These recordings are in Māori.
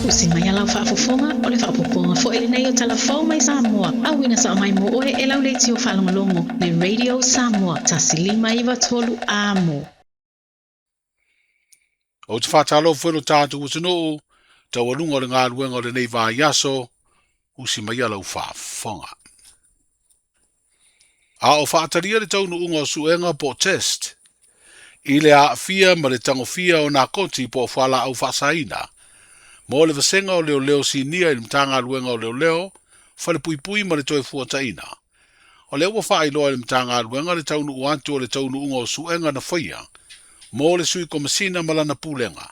Usi mai alau whaafofonga o le whaapoponga fo ele nei o Tala Fou Mai Samoa. Awina sa o mai mo oe e lau leiti o whalongolongo le Radio Samoa tasilima iwa tolu amo. O te whātalo whero tātu o tino, tau anunga le ngā ruenga o le nei vā yaso, usi mai alau whaafonga. A o whaataria le taunu unga o suenga po test, i le a fia ma le tango fia o nā koti po whala au whaasaina, mo le vasenga o leo leo si nia i mtanga ruenga o leo leo, whale pui pui ma le toi fuataina. O leo wa wha iloa le mtanga ruenga le taunu uantu o le taunu unga o suenga na whaia, mo le sui komasina malana pulenga.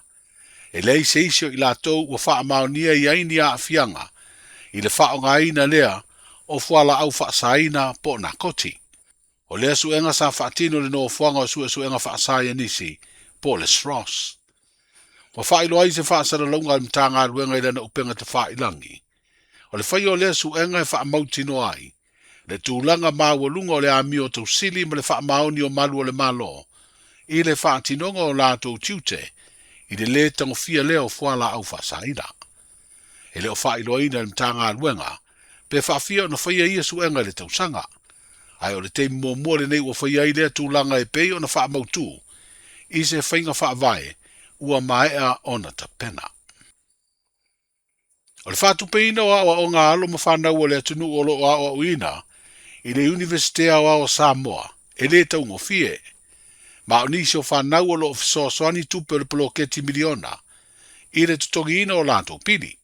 E lei se isio i la tau wa wha maonia i aini a afianga, i le wha o ngā ina lea o whala au whaasaina po nā koti. O lea suenga sa whaatino le no whanga o suenga whaasaya nisi, po le sros. Wa whailo ai se whaasara launga i mtanga ruenga i lana upenga te whailangi. O le whai o lea suenga e whaamautino ai, le tūlanga māwalunga o le amio tau sili ma le whaamaoni o malu o le malo, i le whaatinonga o lātou tiute, i le tango fia leo whala au whaasaina. E leo whailo ina le mtanga ruenga, pe whaafia o na whaia ia suenga le tausanga. Ai o le te mua le nei ua whaia i lea tūlanga e pei o na whaamautu, i se whainga whaavae, ua maea o na tapena. O le whaatupeina o awa o ngā alo ma whanau o le atunu o lo o awa uina, i le Universitea o awa Samoa, e le taungo fie, ma o nisi o whanau o lo ofiso soani tupe o le poloketi miliona, i le tutongiina o lato pili.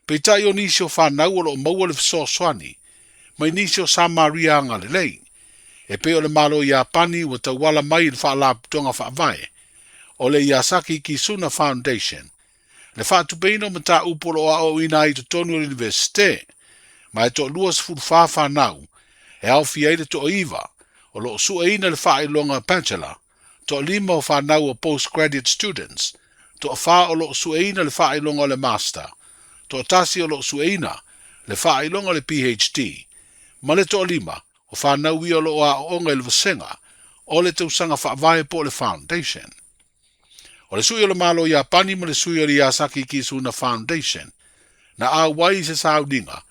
Peitai o nisi o whanau o lo maua le ofiso soani, mai nisi o Samaria anga le lei, e pe o le malo Iapani ua tauala mai le whaalaputonga whaavae, o le Yasaki Kisuna Foundation, le whaatupeina o mata upolo o ao ina i tonu o universite, ma e to luas fulfa whanau, e au fia le to iwa, o lo sua ina le whailonga bachelor, to lima o whanau o postgraduate students, to wha o lo sua ina le whailonga le master, to tasi o lo sua ina le whailonga le PhD, ma le to lima o whanau i o lo a onga le vasenga, o le tausanga whaavae po le foundation. O le sui o le malo Iapani ma le sui o le Yasaki Kisuna Foundation, na a wai se saudinga,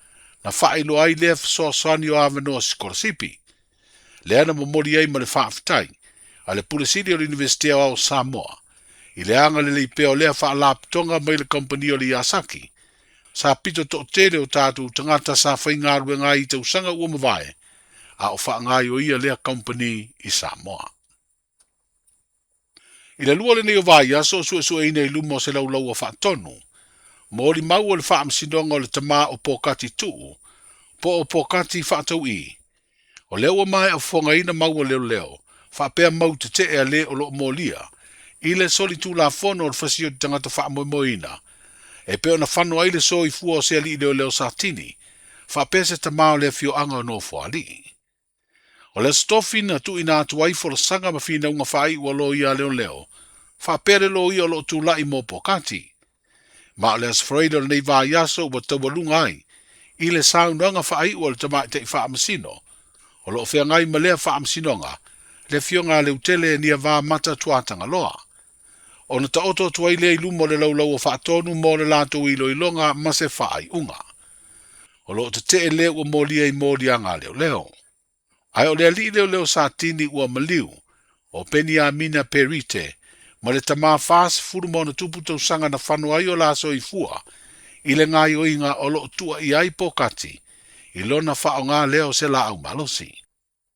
na whailo ai lea fsosani o avanoa sikorasipi. Lea na momori ai ma le whaafitai, a le pulisiri o le Universitea o Samoa, i le anga le leipea o lea whaalaptonga mai le company o le Yasaki, sa pito to tele o tātou tangata sa whaingaru ngā i tausanga ua mawae, a o whaangai o ia lea company i Samoa. I le lua le nei o vai aso sue ina i lumo se laulau o whaatonu, mo li mau o le whaamsinonga o le tama o pokati tuu, po o pokati whaatau i. O leo o mai o whonga ina mau o leo, whaapea mau te te ea le o lo molia, i le soli tū la whono o le whasio tangata whaamoimoina, e peo na whanua i le so i fua o se ali i leo satini, whaapea se tama o le fio anga o no whaali. O le stofi na tu ina atu ai fo le sanga ma fina unga whai ua lo ia leo, whaapere lo ia lo tu lai mo pokati. Ma o le asfreido nei vā yaso ua tawalunga ai, i le saunanga whai ua le tamai te whaamasino, o lo whea ngai ma lea whaamasinonga, le fionga le utele nia vā mata tuatanga loa. O na ta oto tuai le ilumo le laulau o whaatonu mo le lato i loilonga ma se whai unga. O lo te te le ua molia i molia ngā leo. Ai o lea li leo satini ua maliu, o peni a mina perite, ma le tama fās furu mo na tupu tau sanga na whanua i o laso i fua, i le ngai o inga o lo tua i ai pokati, i lona whao ngā leo se la au malosi.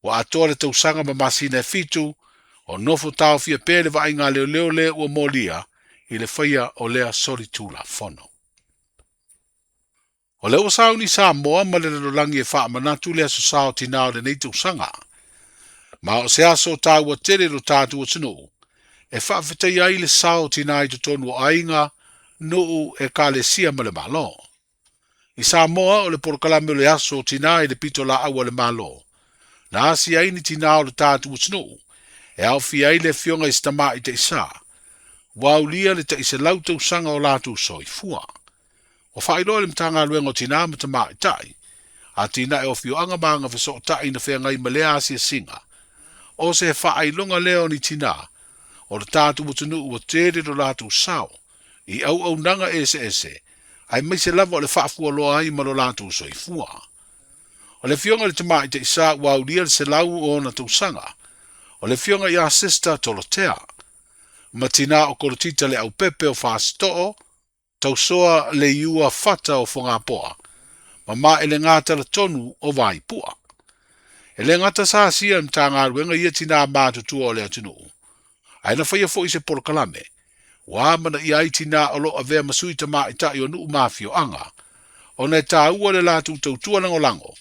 Wa atoa le tau sanga ma masina e fitu, o nofo tau fia pere wa inga leo le ua molia, i le whaia o lea sori tūla whono. O leo sauni Samoa ma le lolangi e wha manatu lea so sao tinao le nei tau sanga. Ma o se aso tau wa tere ro tātu o tino, e whaafitai ai le sao tinai to tonu o ainga, nuu e ka le sia ma le malo. I Samoa o le porokalame o le aso tinai le pito la awa le malo. Na asi aini tinao le tātu o tino, e au fi ai le fionga i stama i te isa. Waulia le te isa lautau sanga o latu soi fua. O whailo le mtanga luengo tina ma tama i tai, a tina e o fio anga maanga fiso tai na whea ngai malea asia singa. O se whailonga leo ni tina, o le tātu mutunu ua tere do latu sao, i au nanga ese, ai mai se lava o le whaafua loa ai malo lātou soifua. O le fionga le tamai te isa ua uria se lau o na tausanga. O le fionga ia sister tolotea. Matina o korotita le au pepe o whaastoo, tausoa le iua fata o whonga poa. Ma ele ngata le tonu o vai pua. Ele ngata sa sia mtanga ruenga ia tina mātutua o le atinu. Aina whaia fo i se porokalame. Wa mana ia i tina o lo avea masui ta maa ita i o nuu mafio anga. O ne tā ua le lātu tautua lango lango.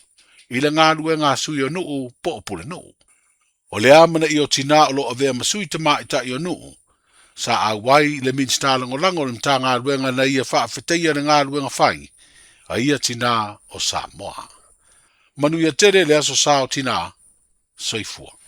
I le ngā ruenga sui o nuu po o pule nuu. O le amana i o tina o lo avea masui ta maa ita i o nuu. Sa a wai le minsta lango lango le mtanga ruenga na ia wha wheteia le ngā ruenga whai. A ia tina o Samoa. Manu ia tere le aso sao tina soifua.